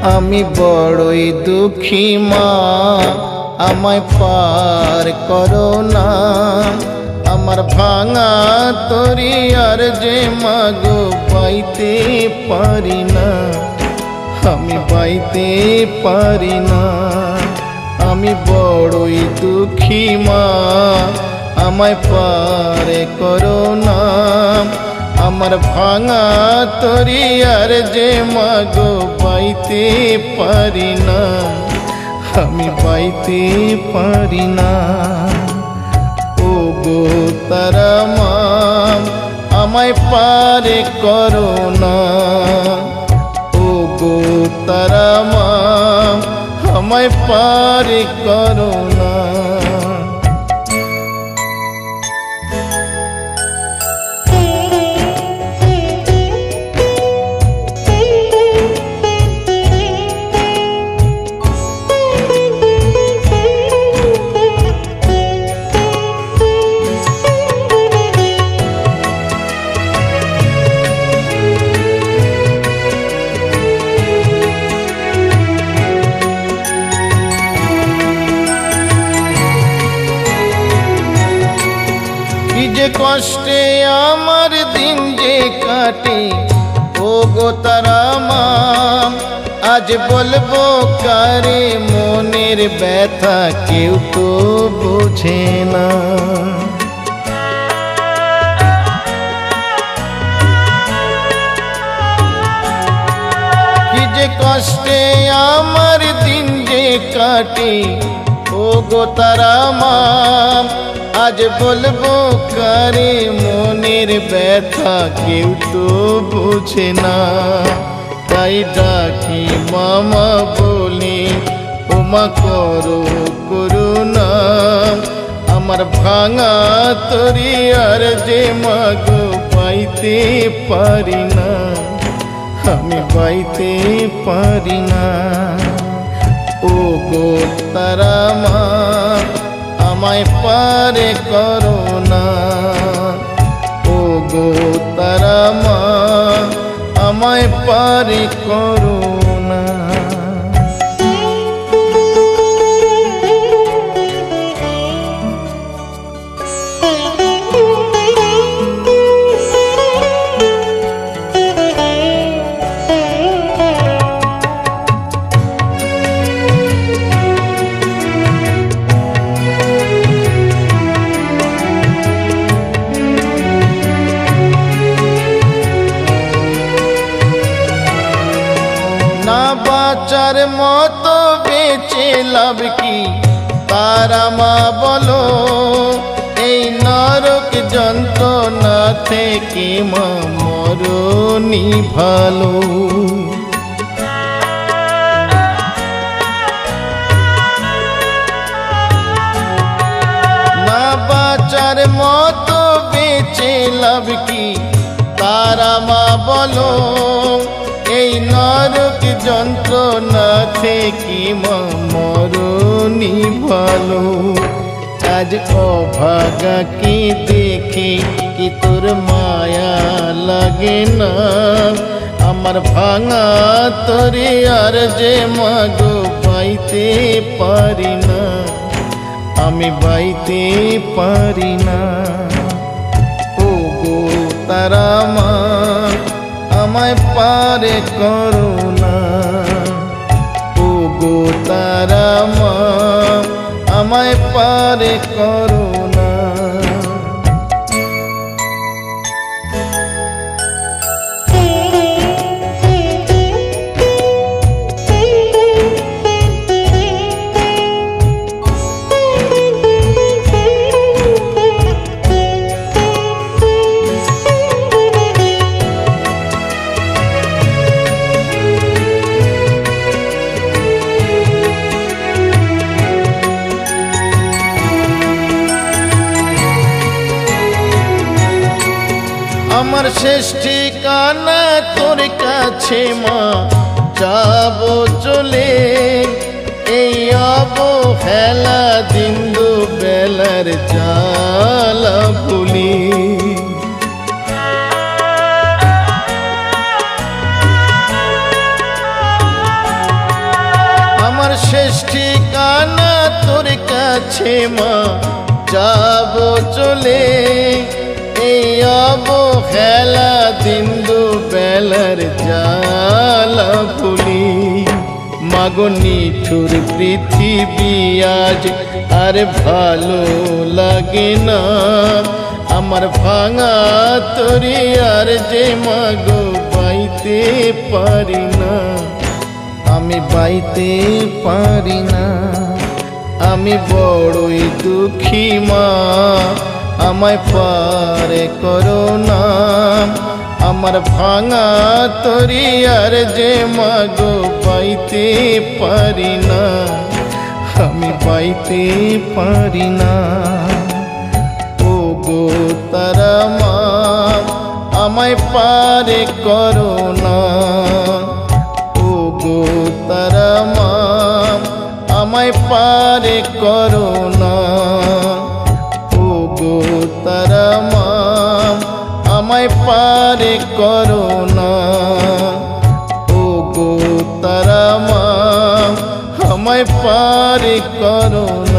আমি বড়ই দুঃখী মা, আমায় পার করো না। আমার ভাঙা তরি আর যে মাগো পাইতে পারি না, আমি পাইতে পারি না। আমি বড়ই দুঃখী মা, আমায় পার করো না। আমার ভাঙা তরি আর যে মাগো পাইতে পারি না, আমি পাইতে পারি না। ও গো তারা মা, আমায় পার করো না। ও গো তারা মা, আমায় পার করো না। যে কষ্টে আমার দিন যে কাটে, ও গো তারা মা, আজ বলবো কারে মনের ব্যথা, কেউ তো বোঝে না। কি যে কষ্টে আমার দিন যে কাটে, ও গো তারা মা, আজ বলবো কারে মনের ব্যথা, কেউ তো বোঝে না। তাই ডাকি মামা বলি, ওমা করো করুণা। আমার ভাঙা তরি আর যে মাগো পাইতে পারি না, আমি পাইতে পারি না। ও গো তারা মা, আমায় পার করো না। ও গো তারা মা, আমায় পার করো না। না বাঁচার মতো বেঁচে লাভ কি তারা মা বলো, এই নরক যন্ত্রণা থেকে মা মরণই ভালো। না বাঁচার মতো বেঁচে লাভ কি তারা মা বলো, এই নরক যন্ত্রণা থেকে মা মরণই ভালো। আজ অভাগা কি দেখে কি তোর মায়া লাগে না, আমার ভাঙা তরি আর যে মাগো পাইতে পারি না, আমি পাইতে পারি না। ও গো তারা মা, আমায় পার করো না। ও গো তারা মা, আমায় পার করো না। আমার শেষ ঠিকানা তোর কাছে মা, যাবো চলে এই অবহেলা দিন দুবেলার জ্বালা ভুলি। শেষ ঠিকানা তোর কাছে মা, যাব চলে এই অবহেলা দিন দুবেলার জ্বালা ভুলি। মাগো নিঠুর পৃথিবী আজ আর ভালো লাগে না, আমার ভাঙা তরি আর যে মাগো বাইতে পারি না, আমি বাইতে পারি না। আমি বড়ই দুঃখী মা, আমায় পারে করো না, আমার ভাঙা তরি আর যে মাগো বাইতে পারি না, আমি বাইতে পারি না। ও গো তারা মা, আমায় পারে করো না, ও গো তারা মা, আমায় পারে করো না, ও গো তারা মা, আমায় পারে করো না, ও গো তারা মা, আমায় পারে করো না।